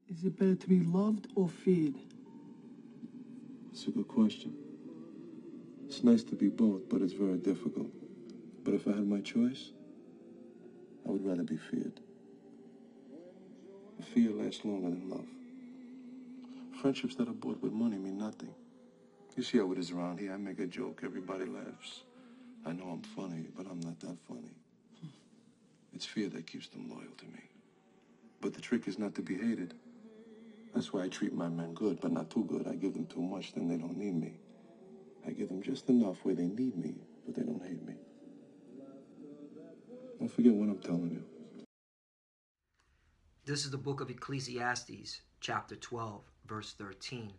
Is it better to be loved or feared? It's a good question. It's nice to be both, but it's very difficult. But if I had my choice, I would rather be feared. Fear lasts longer than love. Friendships that are bought with money mean nothing. You see how it is around here. I make a joke, everybody laughs. I know I'm funny, but I'm not that funny. It's fear that keeps them loyal to me. But the trick is not to be hated. That's why I treat my men good, but not too good. I give them too much, then they don't need me. I give them just enough where they need me, but they don't hate me. Don't forget what I'm telling you. This is the book of Ecclesiastes, chapter 12, verse 13.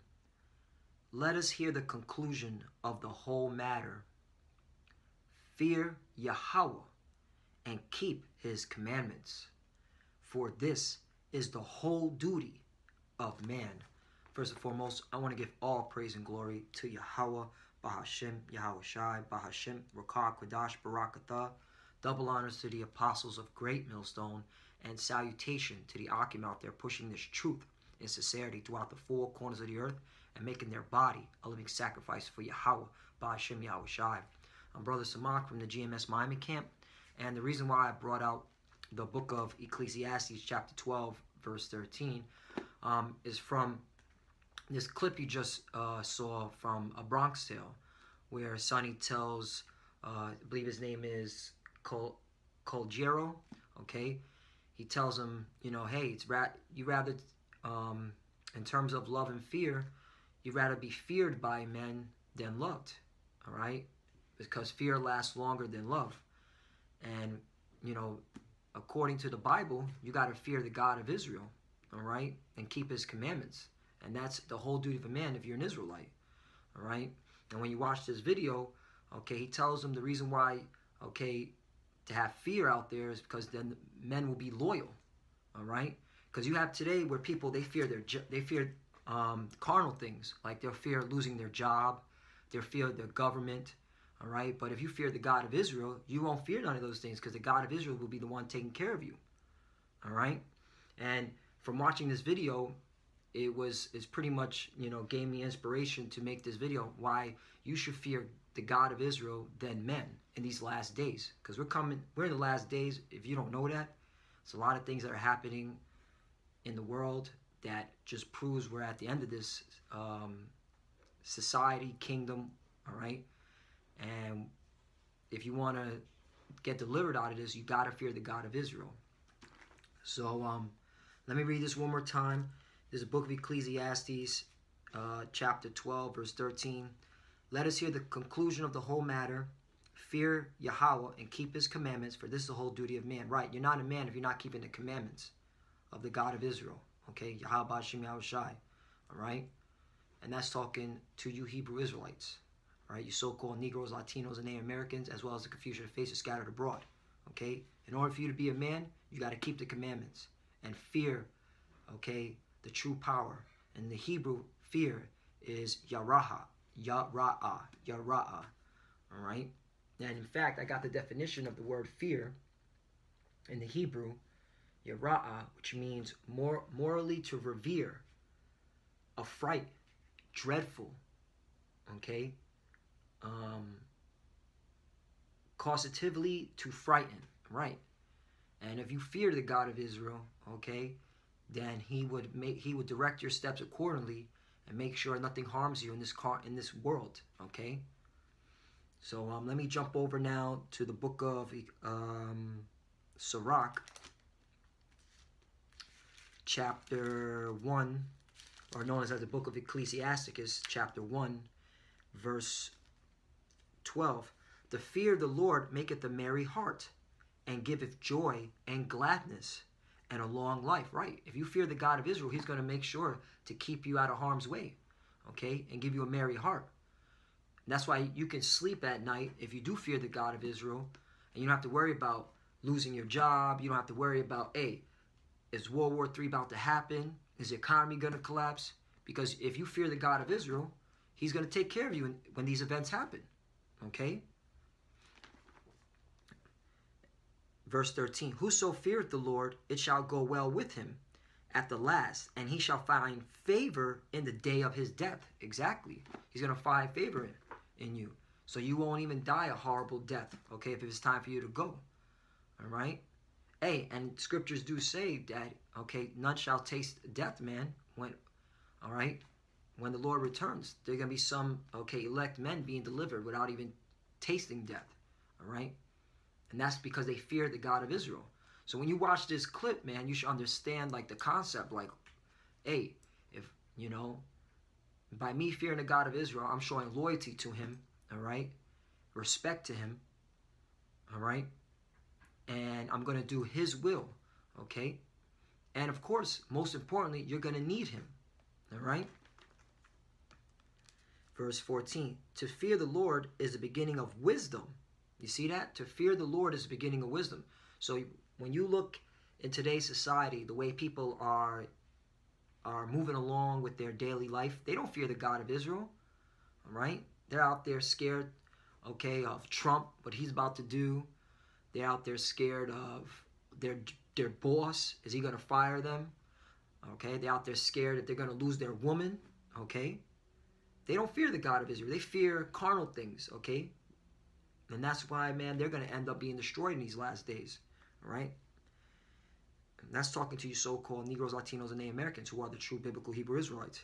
Let us hear the conclusion of the whole matter. Fear Yahweh and keep his commandments, for this is the whole duty of man. First and foremost, I want to give all praise and glory to Yahweh, Bahashem, Yahweh Shai, Bahashem, Rakah, Quadash, Barakatha. Double honors to the apostles of Great Millstone, and salutation to the Akim out there pushing this truth in sincerity throughout the four corners of the earth and making their body a living sacrifice for Yahweh, Bahashem, Yahweh Shai. I'm Brother Samak from the GMS Miami camp, and the reason why I brought out the book of Ecclesiastes chapter 12 verse 13 is from this clip you just saw from A Bronx Tale, where Sonny tells, I believe his name is Colgero, okay? He tells him, you know, hey, you rather, in terms of love and fear, you'd rather be feared by men than loved, all right? Because fear lasts longer than love. And, you know, according to the Bible, you got to fear the God of Israel, all right? And keep his commandments. And that's the whole duty of a man if you're an Israelite, all right? And when you watch this video, okay, he tells them the reason why, okay, to have fear out there is because then men will be loyal, all right? Because you have today where people, they fear carnal things, like they'll fear losing their job, they'll fear their government, all right? But if you fear the God of Israel, you won't fear none of those things because the God of Israel will be the one taking care of you, all right? And from watching this video, it's pretty much, you know, gave me inspiration to make this video why you should fear the God of Israel than men in these last days. Because we're in the last days. If you don't know that, it's a lot of things that are happening in the world that just proves we're at the end of this society, kingdom, all right? And if you want to get delivered out of this, you got to fear the God of Israel. So let me read this one more time. This is the book of Ecclesiastes, chapter 12, verse 13. Let us hear the conclusion of the whole matter. Fear Yahweh and keep his commandments, for this is the whole duty of man. Right, you're not a man if you're not keeping the commandments of the God of Israel. Okay, Yahweh Hashem Yahweh Shai. All right? And that's talking to you Hebrew Israelites. All right, you so-called Negroes, Latinos, and Native Americans, as well as the confusion of faces scattered abroad. Okay? In order for you to be a man, you got to keep the commandments and fear, okay, the true power. And the Hebrew fear is Yaraha. Yara'ah. Yara'ah. All right? And in fact, I got the definition of the word fear in the Hebrew, Yara'ah, which means morally to revere, affright, dreadful, okay? Causatively to frighten, right? And if you fear the God of Israel, okay, then he would direct your steps accordingly and make sure nothing harms you in this world, okay? So let me jump over now to the book of Sirach, chapter 1, or known as the book of Ecclesiasticus, chapter 1, verse 12. The fear of the Lord maketh a merry heart, and giveth joy and gladness, and a long life. Right? If you fear the God of Israel, he's going to make sure to keep you out of harm's way, okay, and give you a merry heart. And that's why you can sleep at night if you do fear the God of Israel, and you don't have to worry about losing your job. You don't have to worry about, hey, is World War III about to happen? Is the economy going to collapse? Because if you fear the God of Israel, he's going to take care of you when these events happen, okay? Verse 13, whoso feareth the Lord, it shall go well with him. at the last, and he shall find favor in the day of his death. Exactly. He's going to find favor in you. So you won't even die a horrible death, okay, if it's time for you to go. All right? Hey, and scriptures do say that, okay, none shall taste death, man, when, all right, when the Lord returns. There are going to be some, okay, elect men being delivered without even tasting death, all right? And that's because they fear the God of Israel. So when you watch this clip, man, you should understand, like, the concept, like, hey, if, you know, by me fearing the God of Israel, I'm showing loyalty to him, all right? Respect to him, all right? And I'm going to do his will, okay? And, of course, most importantly, you're going to need him, all right? Verse 14, to fear the Lord is the beginning of wisdom. You see that? To fear the Lord is the beginning of wisdom. So when you look in today's society, the way people are moving along with their daily life, they don't fear the God of Israel, all right? They're out there scared, okay, of Trump, what he's about to do. They're out there scared of their boss. Is he going to fire them? Okay, they're out there scared that they're going to lose their woman, okay? They don't fear the God of Israel. They fear carnal things, okay? And that's why, man, they're going to end up being destroyed in these last days, all right? And that's talking to you so-called Negroes, Latinos, and Native Americans who are the true biblical Hebrew Israelites.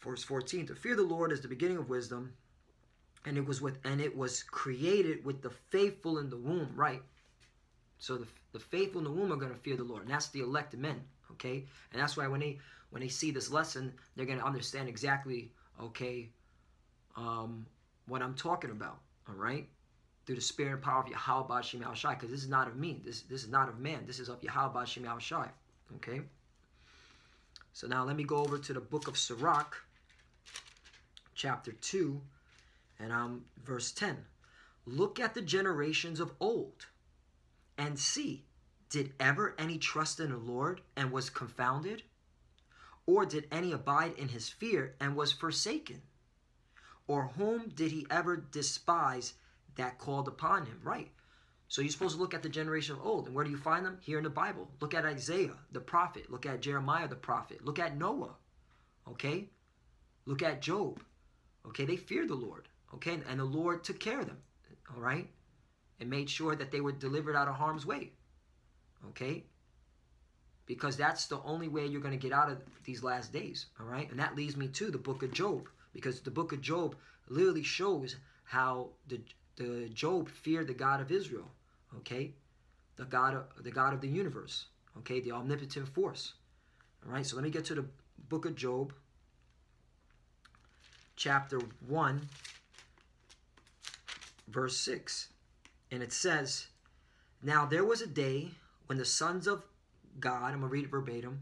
Verse 14, to fear the Lord is the beginning of wisdom, and it was created with the faithful in the womb, right? So the faithful in the womb are going to fear the Lord, and that's the elected men, okay? And that's why when they see this lesson, they're going to understand exactly, okay, what I'm talking about, all right? Through the spirit and power of Yahweh B'Shem Yahushai, because this is not of me. This is not of man. This is of Yahweh B'Shem Yahushai, okay? So now let me go over to the book of Sirach, chapter 2, and verse 10. Look at the generations of old, and see, did ever any trust in the Lord and was confounded? Or did any abide in his fear and was forsaken? Or whom did he ever despise that called upon him? Right. So you're supposed to look at the generation of old. And where do you find them? Here in the Bible. Look at Isaiah, the prophet. Look at Jeremiah, the prophet. Look at Noah. Okay? Look at Job. Okay? They feared the Lord. Okay? And the Lord took care of them. All right? And made sure that they were delivered out of harm's way. Okay? Because that's the only way you're going to get out of these last days. All right? And that leads me to the book of Job. Because the book of Job literally shows how the Job feared the God of Israel. Okay? The God of the universe. Okay? The omnipotent force. All right? So let me get to the book of Job. Chapter 1. Verse 6. And it says, now there was a day when the sons of God, I'm going to read it verbatim,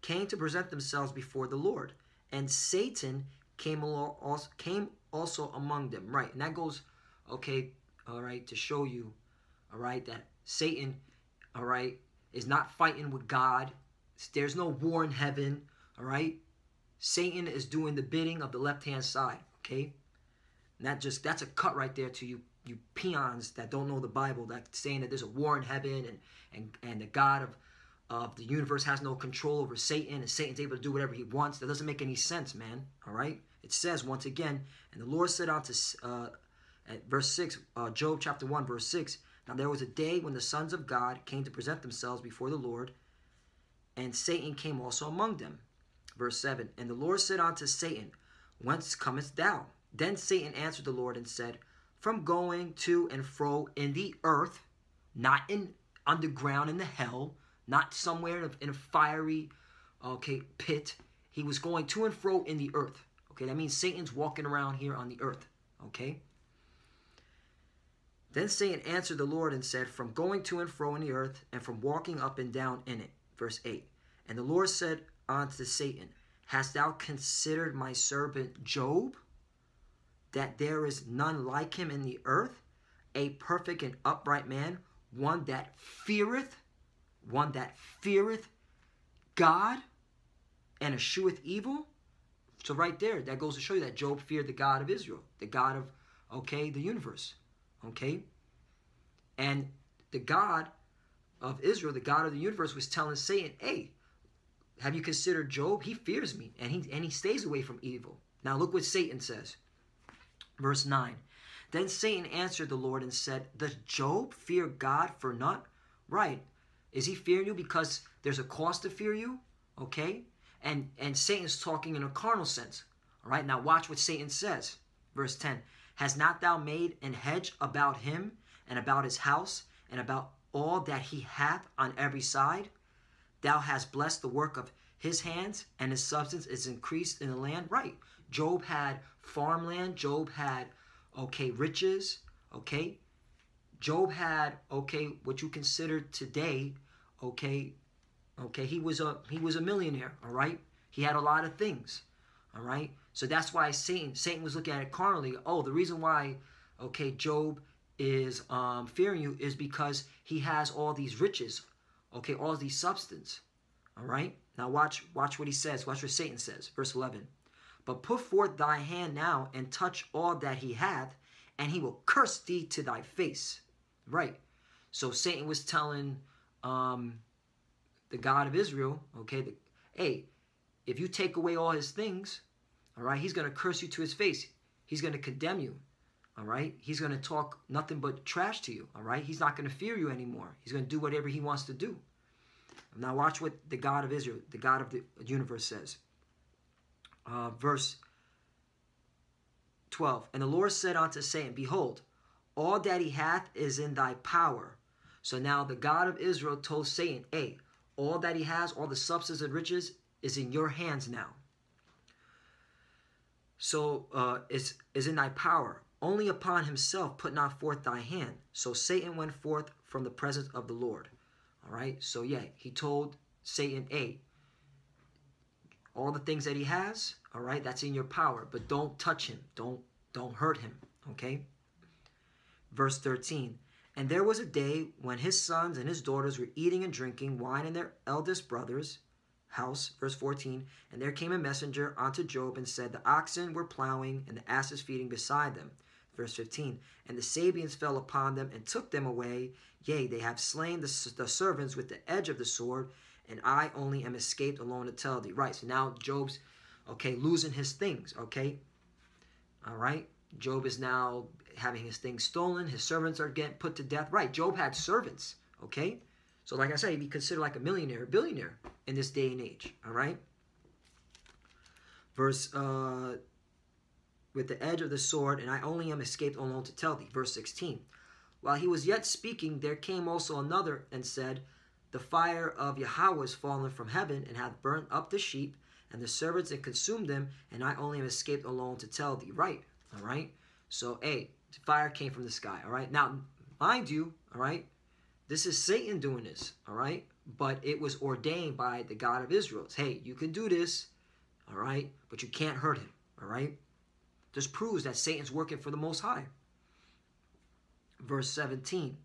came to present themselves before the Lord. And Satan came also among them. Right. And that goes, okay, all right, to show you, all right, that Satan, all right, is not fighting with God. There's no war in heaven, all right? Satan is doing the bidding of the left-hand side, okay? And that's a cut right there to you peons that don't know the Bible, that saying that there's a war in heaven and the God of the universe has no control over Satan and Satan's able to do whatever he wants. That doesn't make any sense, man, all right? It says, once again, and the Lord said unto, at verse 6, Job chapter 1, verse 6, now there was a day when the sons of God came to present themselves before the Lord, and Satan came also among them. Verse 7, and the Lord said unto Satan, whence comest thou? Then Satan answered the Lord and said, from going to and fro in the earth, not in underground in the hell, not somewhere in a fiery, okay, pit. He was going to and fro in the earth. Okay, that means Satan's walking around here on the earth. Okay. Then Satan answered the Lord and said, from going to and fro in the earth, and from walking up and down in it. Verse 8. And the Lord said unto Satan, hast thou considered my servant Job, that there is none like him in the earth, a perfect and upright man, one that feareth God, and escheweth evil? So right there, that goes to show you that Job feared the God of Israel, the God of, okay, the universe. Okay? And the God of Israel, the God of the universe, was telling Satan, hey, have you considered Job? He fears me, and he stays away from evil. Now look what Satan says. Verse 9. Then Satan answered the Lord and said, does Job fear God for naught? Right. Is he fearing you because there's a cause to fear you? Okay. And Satan's talking in a carnal sense. All right. Now watch what Satan says. Verse 10. Has not thou made an hedge about him and about his house and about all that he hath on every side? Thou hast blessed the work of his hands, and his substance is increased in the land. Right. Job had farmland. Job had, okay, riches. Okay. Job had, okay, what you consider today, okay, he was a millionaire, all right? He had a lot of things, all right? So that's why Satan was looking at it carnally. Oh, the reason why, okay, Job is fearing you is because he has all these riches, okay, all these substance, all right? Now watch what he says. Watch what Satan says. Verse 11. But put forth thy hand now and touch all that he hath, and he will curse thee to thy face. Right. So Satan was telling the God of Israel, okay, hey, if you take away all his things, all right, he's going to curse you to his face. He's going to condemn you. All right. He's going to talk nothing but trash to you. All right. He's not going to fear you anymore. He's going to do whatever he wants to do. Now watch what the God of Israel, the God of the universe says. Verse 12. And the Lord said unto Satan, behold, all that he hath is in thy power. So now the God of Israel told Satan, hey, all that he has, all the substance and riches is in your hands now. So is in thy power. Only upon himself put not forth thy hand. So Satan went forth from the presence of the Lord. All right. So yeah, he told Satan, hey, all the things that he has, all right, that's in your power. But don't touch him. Don't hurt him. Okay. Verse 13, and there was a day when his sons and his daughters were eating and drinking wine in their eldest brother's house. Verse 14, and there came a messenger unto Job and said, the oxen were plowing and the asses feeding beside them. Verse 15, and the Sabeans fell upon them and took them away. Yea, they have slain the servants with the edge of the sword, and I only am escaped alone to tell thee. Right, so now Job's, okay, losing his things, okay? All right, Job is now having his things stolen. His servants are getting put to death. Right, Job had servants, okay? So like I said, he'd be considered like a millionaire, a billionaire in this day and age, all right? Verse, with the edge of the sword, and I only am escaped alone to tell thee. Verse 16, while he was yet speaking, there came also another and said, the fire of Yahweh is fallen from heaven and hath burnt up the sheep and the servants and consumed them, and I only am escaped alone to tell thee. Right, all right? So, hey, fire came from the sky, all right? Now, mind you, all right, this is Satan doing this, all right? But it was ordained by the God of Israel. Hey, you can do this, all right? But you can't hurt him, all right? This proves that Satan's working for the Most High. Verse 17.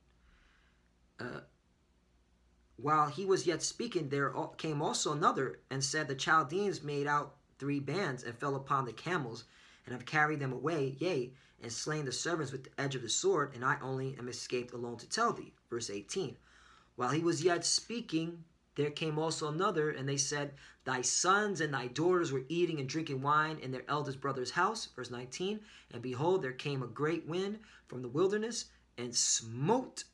While he was yet speaking, there came also another and said, the Chaldeans made out 3 bands and fell upon the camels and have carried them away, yea, and slain the servants with the edge of the sword, and I only am escaped alone to tell thee. Verse 18. While he was yet speaking, there came also another, and they said, thy sons and thy daughters were eating and drinking wine in their eldest brother's house. Verse 19. And behold, there came a great wind from the wilderness, and smote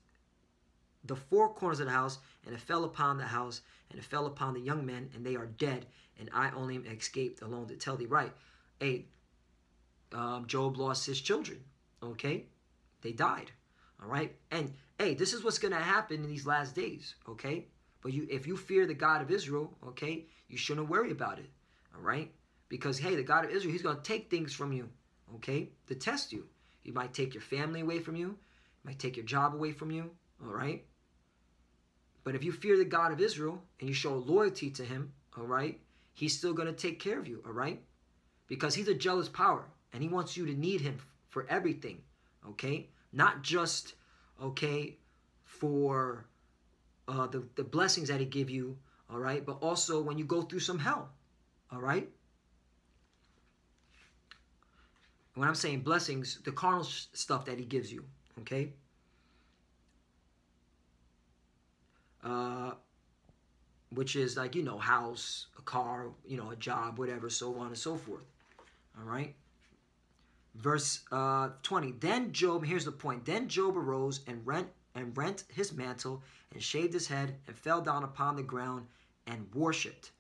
the 4 corners of the house, and it fell upon the house, and it fell upon the young men, and they are dead, and I only am escaped alone to tell thee. Right. Hey, Job lost his children, okay? They died, all right? And, hey, this is what's going to happen in these last days, okay? But if you fear the God of Israel, okay, you shouldn't worry about it, all right? Because, hey, the God of Israel, he's going to take things from you, okay, to test you. He might take your family away from you. He might take your job away from you, all right? But if you fear the God of Israel and you show loyalty to him, all right, he's still going to take care of you, all right? Because he's a jealous power, and he wants you to need him for everything, okay? Not just, okay, for the blessings that he give you, all right? But also when you go through some hell, all right? When I'm saying blessings, the carnal stuff that he gives you, okay? which is like, house, a car, a job, whatever, so on and so forth. All right. Verse 20. Then Job, here's the point. Then Job arose and rent his mantle and shaved his head and fell down upon the ground and worshipped.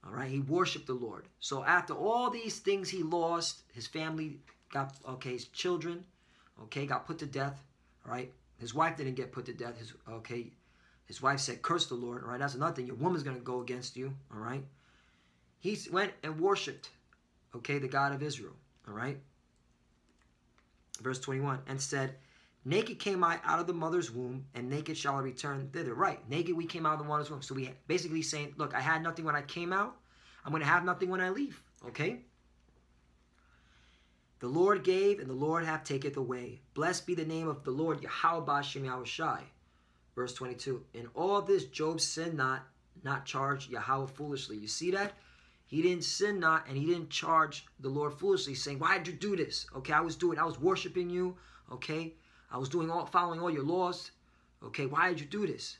All right. He worshipped the Lord. So after all these things he lost, his family got, his children, got put to death. All right. His wife didn't get put to death. His wife said, curse the Lord. All right. That's another thing. Your woman's going to go against you. All right. He went and worshipped, the God of Israel. All right. Verse 21, and said, naked came I out of the mother's womb, and naked shall I return thither. Right, naked we came out of the mother's womb. So we basically saying, look, I had nothing when I came out. I'm going to have nothing when I leave. Okay? The Lord gave, and the Lord hath taketh away. Blessed be the name of the Lord, Yahweh B'Shem Yahushai. Verse 22, in all this Job sinned not charged Yahweh foolishly. You see that? He didn't sin not, and he didn't charge the Lord foolishly, saying, why did you do this? I was worshiping you. I was following all your laws. Why did you do this?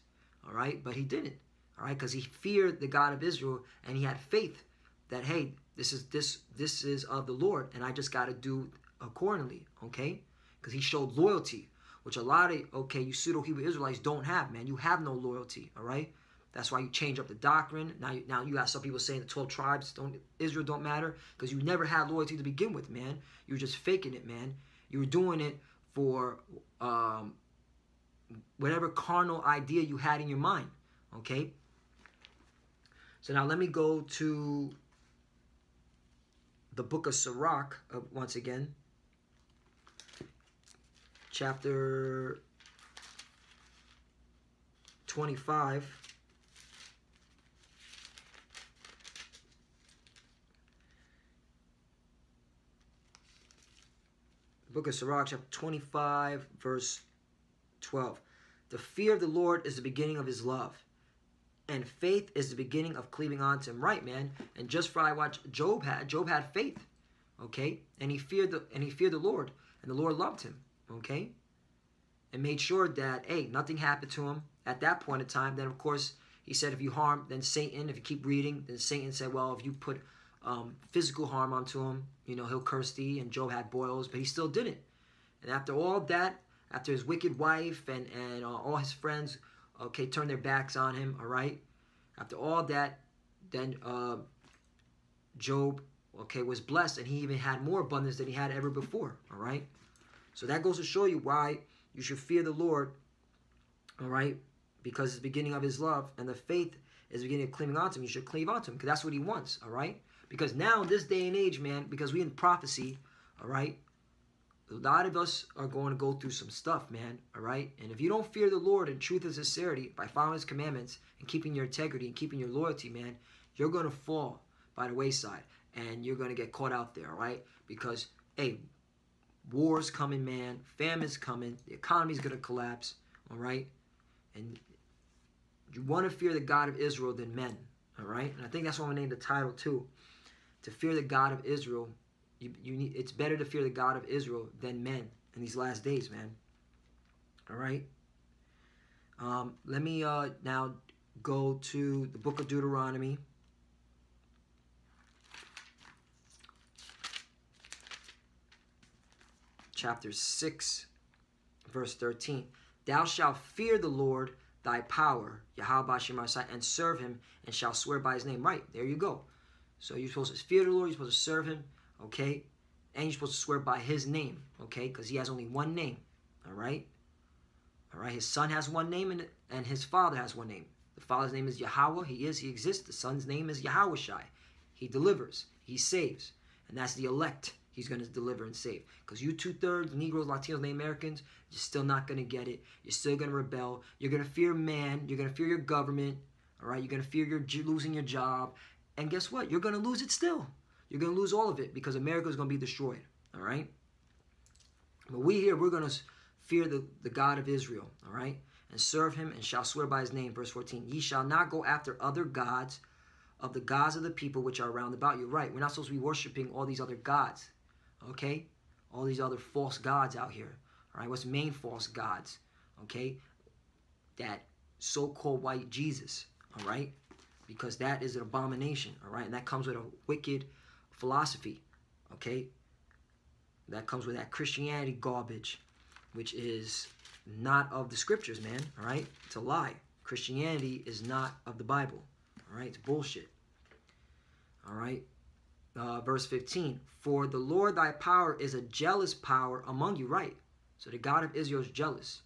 All right, but he didn't. All right, because he feared the God of Israel, and he had faith that, hey, this is of the Lord, and I just got to do accordingly. Because he showed loyalty, which a lot of you pseudo-Hebrew Israelites don't have, man. You have no loyalty. All right. That's why you change up the doctrine. Now you got some people saying the 12 tribes Israel don't matter, because you never had loyalty to begin with, man. You were just faking it, man. You were doing it for whatever carnal idea you had in your mind. Okay. So now let me go to the book of Sirach once again, chapter 25. Book of Sirach, chapter 25, verse 12. The fear of the Lord is the beginning of his love, and faith is the beginning of cleaving on to him. Right, man. And just for I watched Job had faith, and he feared the Lord, and the Lord loved him, and made sure that, hey, nothing happened to him at that point in time. Then of course he said, if you harm, then Satan, if you keep reading, then Satan said, well, if you put physical harm onto him, he'll curse thee. And Job had boils, but he still didn't. And after all that, after his wicked wife and all his friends, turned their backs on him, all right? After all that, then Job, was blessed, and he even had more abundance than he had ever before, all right? So that goes to show you why you should fear the Lord, all right? Because it's the beginning of his love, and the faith is the beginning of cleaving onto him. You should cleave onto him, because that's what he wants, all right? Because now in this day and age, man, because we in prophecy, all right, a lot of us are going to go through some stuff, man, all right? And if you don't fear the Lord in truth and sincerity by following his commandments and keeping your integrity and keeping your loyalty, man, you're going to fall by the wayside, and you're going to get caught out there, all right? Because, hey, war's coming, man. Famine's coming. The economy's going to collapse, all right? And you want to fear the God of Israel than men, all right? And I think that's why I named the title, too. To fear the God of Israel, it's better to fear the God of Israel than men in these last days, man. All right? Let me now go to the book of Deuteronomy. Chapter 6, verse 13. Thou shalt fear the Lord thy power, Yahweh B'Shem Yahushai, and serve him, and shall swear by his name. Right, there you go. So you're supposed to fear the Lord, you're supposed to serve him, and you're supposed to swear by his name, because he has only one name, all right? His son has one name, and his father has one name. The father's name is Yahweh, he exists. The son's name is Yahushai. He delivers, he saves, and that's the elect he's going to deliver and save. Because you 2/3 Negroes, Latinos, Native Americans, you're still not going to get it. You're still going to rebel. You're going to fear man. You're going to fear your government, all right? You're going to fear losing your job. And guess what? You're going to lose it still. You're going to lose all of it, because America is going to be destroyed. All right? But we're going to fear the God of Israel. All right? And serve him, and shall swear by his name. Verse 14. Ye shall not go after other gods of the gods of the people which are round about you. Right? We're not supposed to be worshiping all these other gods. Okay? All these other false gods out here. All right? What's the main false gods? Okay? That so-called white Jesus. All right? because that is an abomination, all right? And that comes with a wicked philosophy, okay? That comes with that Christianity garbage, which is not of the scriptures, man, all right? It's a lie. Christianity is not of the Bible, all right? It's bullshit, all right? Verse 15, for the Lord thy power is a jealous power among you, right? So the God of Israel is jealous,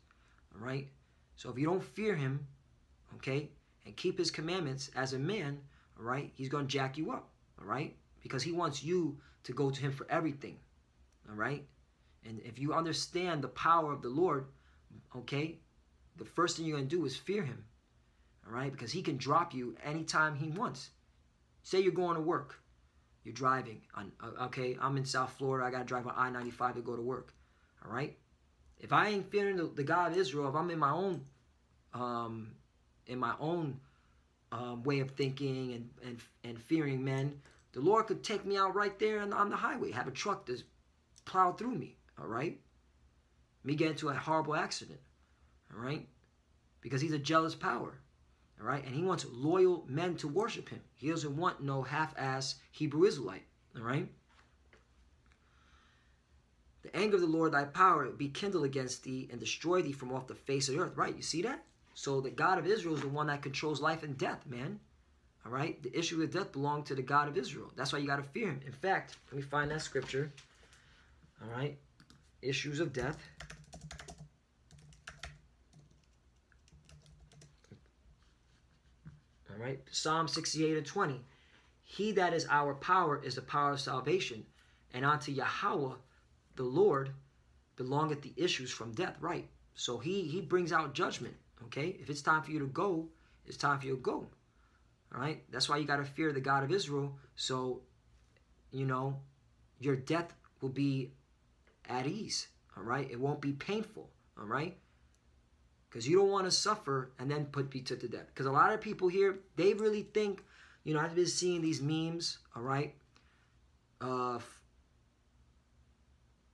all right? So if you don't fear him, okay, and keep his commandments as a man, all right, he's going to jack you up, all right? Because he wants you to go to him for everything, all right? And if you understand the power of the Lord, okay, the first thing you're going to do is fear him, all right? Because he can drop you anytime he wants. Say you're going to work. You're driving. Okay, I'm in South Florida. I got to drive on I-95 to go to work, all right? If I ain't fearing the God of Israel, if I'm in my own way of thinking and fearing men, the Lord could take me out right there on the highway, have a truck to plow through me, all right? Me get into a horrible accident, all right? Because he's a jealous power, all right? And he wants loyal men to worship him. He doesn't want no half-ass Hebrew Israelite, all right? The anger of the Lord thy power be kindled against thee and destroy thee from off the face of the earth, right? You see that? So the God of Israel is the one that controls life and death, man. All right? The issue of death belongs to the God of Israel. That's why you got to fear him. In fact, let me find that scripture. All right? Issues of death. All right? Psalm 68 and 20. He that is our power is the power of salvation, and unto Yahweh, the Lord, belongeth the issues from death. Right? So he brings out judgment. Okay? If it's time for you to go, it's time for you to go. All right? That's why you got to fear the God of Israel. So, you know, your death will be at ease. All right? It won't be painful. All right? Because you don't want to suffer and then be put to death. Because a lot of people here, they really think, you know, I've been seeing these memes, all right, of,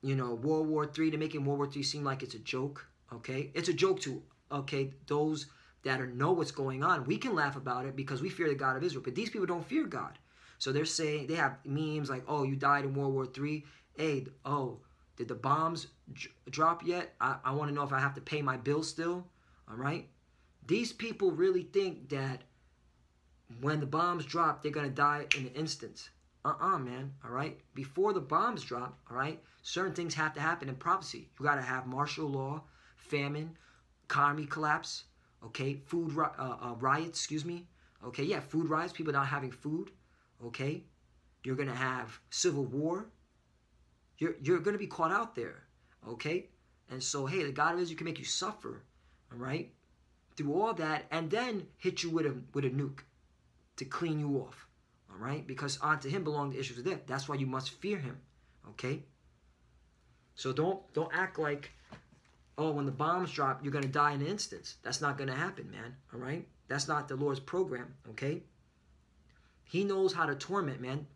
you know, World War III. They're making World War III seem like it's a joke, okay? It's a joke to, okay, those that know what's going on. We can laugh about it because we fear the God of Israel. But these people don't fear God. So they're saying, they have memes like, oh, you died in World War III. Hey, oh, did the bombs drop yet? I want to know if I have to pay my bill still. All right? These people really think that when the bombs drop, they're going to die in an instant. Man. All right? Before the bombs drop, all right, certain things have to happen in prophecy. You got to have martial law, famine, economy collapse, okay, food riots, excuse me. Okay, yeah, food riots, people not having food, okay? You're going to have civil war. You're going to be caught out there, okay? And so, hey, the God of Israel can make you suffer, all right, through all that, and then hit you with a nuke to clean you off, all right? Because unto him belong the issues of death. That's why you must fear him, okay? So don't act like, oh, when the bombs drop, you're going to die in an instant. That's not going to happen, man, all right? That's not the Lord's program, okay? He knows how to torment, man.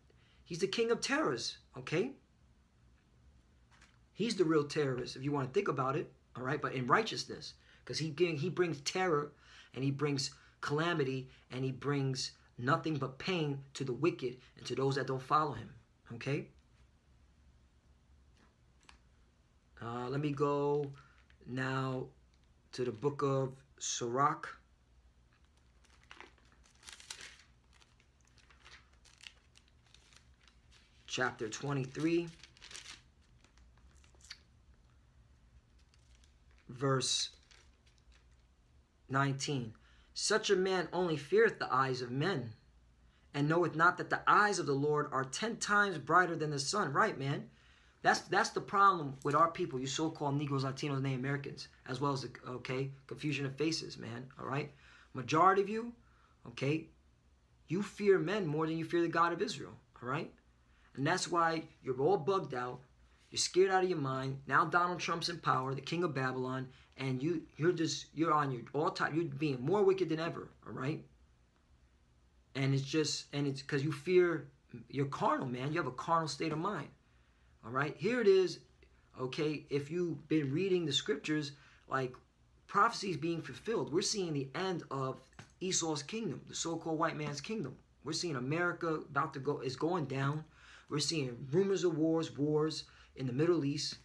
He's the king of terrors, okay? He's the real terrorist, if you want to think about it, all right? But in righteousness, because he brings terror, and he brings calamity, and he brings nothing but pain to the wicked and to those that don't follow him, okay? Let me go now to the book of Sirach. Chapter 23. Verse 19. Such a man only feareth the eyes of men, and knoweth not that the eyes of the Lord are 10 times brighter than the sun. Right, man? That's the problem with our people, you so-called Negroes, Latinos, and Native Americans, as well as, okay, confusion of faces, man, all right? Majority of you, okay, you fear men more than you fear the God of Israel, all right? And that's why you're all bugged out. You're scared out of your mind. Now Donald Trump's in power, the king of Babylon, and you're on your all time. You're being more wicked than ever. All right. And it's because you fear. You're carnal, man. You have a carnal state of mind. All right. Here it is. Okay. If you've been reading the scriptures, like prophecies being fulfilled, we're seeing the end of Esau's kingdom, the so-called white man's kingdom. We're seeing America is going down. We're seeing rumors of wars in the Middle East.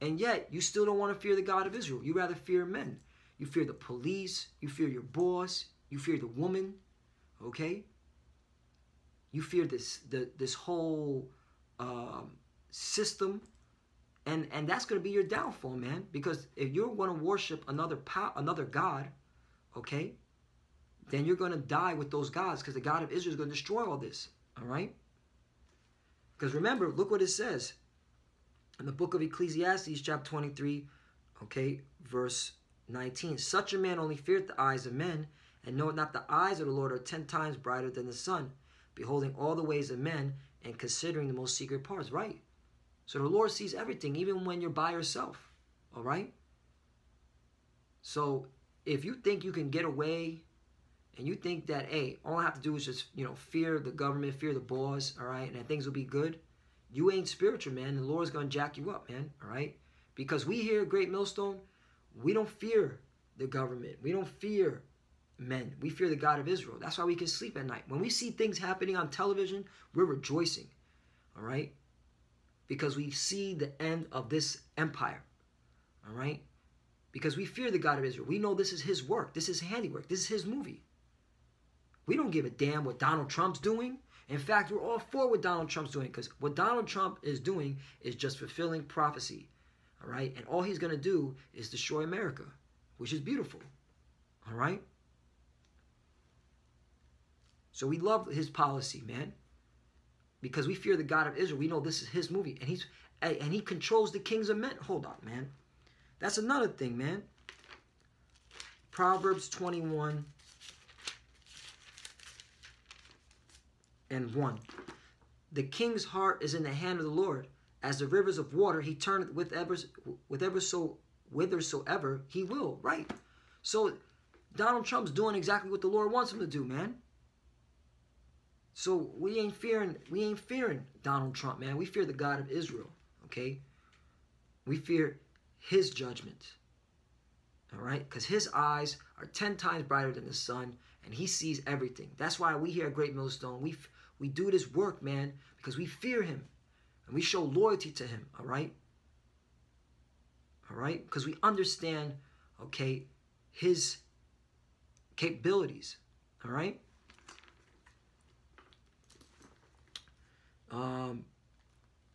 And yet, you still don't want to fear the God of Israel. You rather fear men. You fear the police. You fear your boss. You fear the woman. Okay? You fear this whole system. And that's going to be your downfall, man. Because if you're going to worship another God, okay, then you're going to die with those gods, because the God of Israel is going to destroy all this. All right? Because remember, look what it says in the book of Ecclesiastes, chapter 23, okay, verse 19. Such a man only feareth the eyes of men, and knoweth not the eyes of the Lord are 10 times brighter than the sun, beholding all the ways of men, and considering the most secret parts. Right? So the Lord sees everything, even when you're by yourself. All right? So if you think you can get away, and you think that, hey, all I have to do is just, fear the government, fear the boss, all right, and things will be good, you ain't spiritual, man. The Lord's going to jack you up, man, all right? Because we here at Great Millstone, we don't fear the government. We don't fear men. We fear the God of Israel. That's why we can sleep at night. When we see things happening on television, we're rejoicing, all right? Because we see the end of this empire, all right? Because we fear the God of Israel. We know this is his work. This is handiwork. This is his movie. We don't give a damn what Donald Trump's doing. In fact, we're all for what Donald Trump's doing, because what Donald Trump is doing is just fulfilling prophecy, all right? And all he's going to do is destroy America, which is beautiful, all right? So we love his policy, man, because we fear the God of Israel. We know this is his movie, and he controls the kings of men. Hold on, man. That's another thing, man. Proverbs 21 and 1. The king's heart is in the hand of the Lord. As the rivers of water, he turneth whithersoever he will. Right? So Donald Trump's doing exactly what the Lord wants him to do, man. So we ain't fearing Donald Trump, man. We fear the God of Israel. Okay? We fear his judgment. All right? Because his eyes are 10 times brighter than the sun, and he sees everything. That's why we here at Great Millstone, we do this work, man, because we fear him, and we show loyalty to him, all right? All right? Because we understand, okay, his capabilities, all right?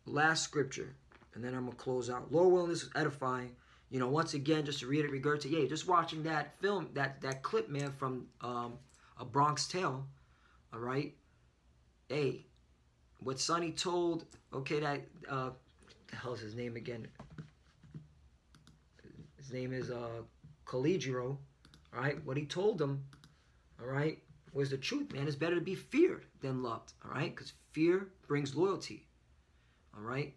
Last scripture, and then I'm going to close out. Lord willing, this is edifying. Once again, just to regurgitate, just watching that film, that clip, man, from A Bronx Tale, all right? Hey, what Sonny told, okay, that, the hell's his name again? His name is Caligero, all right? What he told him, all right, was the truth, man. It's better to be feared than loved, all right? Because fear brings loyalty, all right?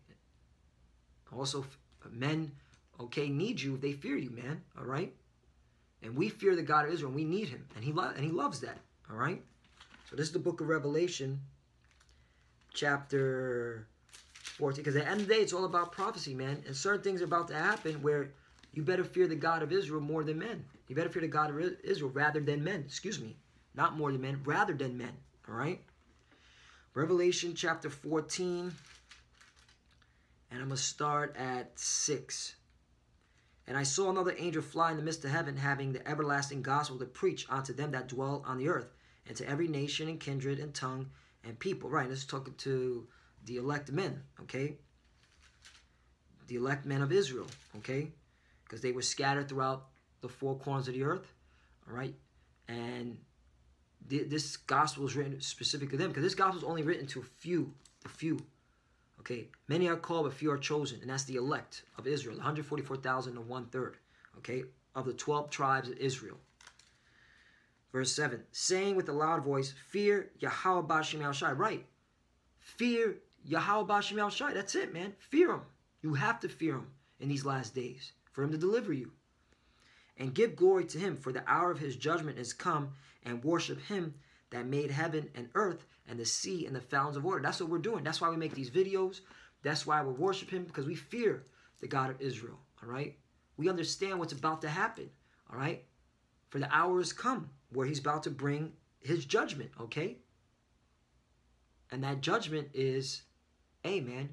Also, men, okay, need you if they fear you, man, all right? And we fear the God of Israel, and we need him, and he loves that, all right? So this is the book of Revelation, chapter 14, because at the end of the day, it's all about prophecy, man, and certain things are about to happen where you better fear the God of Israel more than men. You better fear the God of Israel rather than men, excuse me, not more than men, rather than men, all right? Revelation chapter 14, and I'm going to start at 6. And I saw another angel fly in the midst of heaven, having the everlasting gospel to preach unto them that dwell on the earth, and to every nation and kindred and tongue and people. Right, this is talking to the elect men, okay? The elect men of Israel, okay? Because they were scattered throughout the four corners of the earth, all right? And this gospel is written specifically to them, because this gospel is only written to a few. Okay, many are called, but few are chosen, and that's the elect of Israel, 144,000 to 1/3, okay, of the 12 tribes of Israel. Verse 7, saying with a loud voice, fear Yahweh Ba'Shem El Shai. Right, fear Yahweh Ba'Shem El Shai. That's it, man. Fear him. You have to fear him in these last days for him to deliver you. And give glory to him, for the hour of his judgment is come, and worship him that made heaven and earth and the sea and the fountains of water. That's what we're doing. That's why we make these videos. That's why we worship him, because we fear the God of Israel, all right? We understand what's about to happen, all right? For the hour has come where he's about to bring his judgment, okay? And that judgment is, hey, man,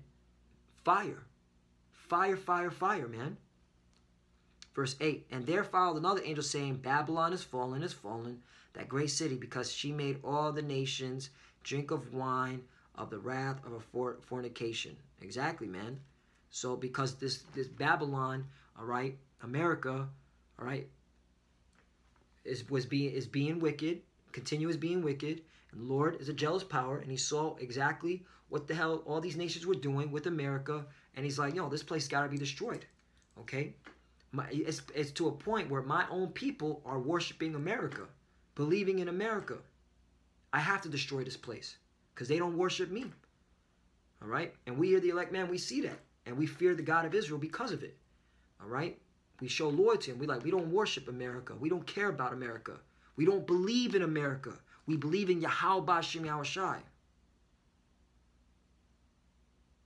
fire. Fire, fire, fire, man. Verse 8, and there followed another angel saying, Babylon is fallen, that great city, because she made all the nations drink of wine of the wrath of her fornication. Exactly, man. So because this Babylon, all right, America, all right, is being wicked, continues being wicked, and the Lord is a jealous power, and he saw exactly what the hell all these nations were doing with America, and he's like, this place got to be destroyed, okay? It's to a point where my own people are worshiping America, believing in America. I have to destroy this place because they don't worship me. All right? And we are the elect, man, we see that. And we fear the God of Israel because of it. All right? We show loyalty and we don't worship America. We don't care about America. We don't believe in America. We believe in Yahweh Ba'Shem Yahushai.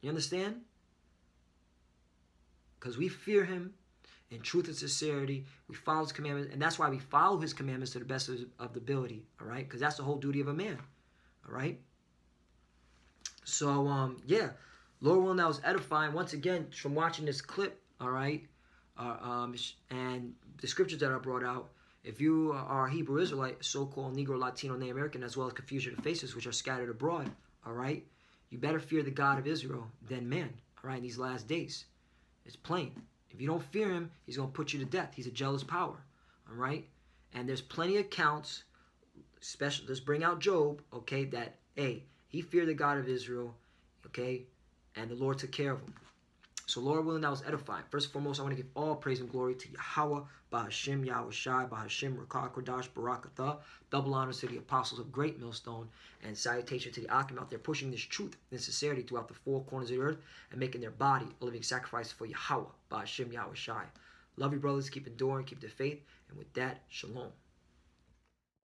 You understand? Because we fear him in truth and sincerity. We follow his commandments, and that's why we follow his commandments to the best of the ability, all right? Because that's the whole duty of a man, all right? So, yeah, Lord willing, that was edifying. Once again, from watching this clip, all right, and the scriptures that I brought out, if you are a Hebrew Israelite, so-called Negro, Latino, Native American, as well as Confucian faces, which are scattered abroad, all right, you better fear the God of Israel than man, all right, in these last days. It's plain. If you don't fear him, he's going to put you to death. He's a jealous power, all right? And there's plenty of accounts, especially, let's bring out Job, okay, that, hey, he feared the God of Israel, okay, and the Lord took care of him. So, Lord willing, that was edifying. First and foremost, I want to give all praise and glory to Yahweh, Ba'Hashem, Yahushai, Ba'Hashem, Rakah, Kodash, Barakatah. Double honors to the apostles of Great Millstone, and salutation to the Akim out there pushing this truth and sincerity throughout the four corners of the earth and making their body a living sacrifice for Yahweh, Ba'Hashem, Yahushai. Love you, brothers. Keep enduring, keep the faith. And with that, shalom.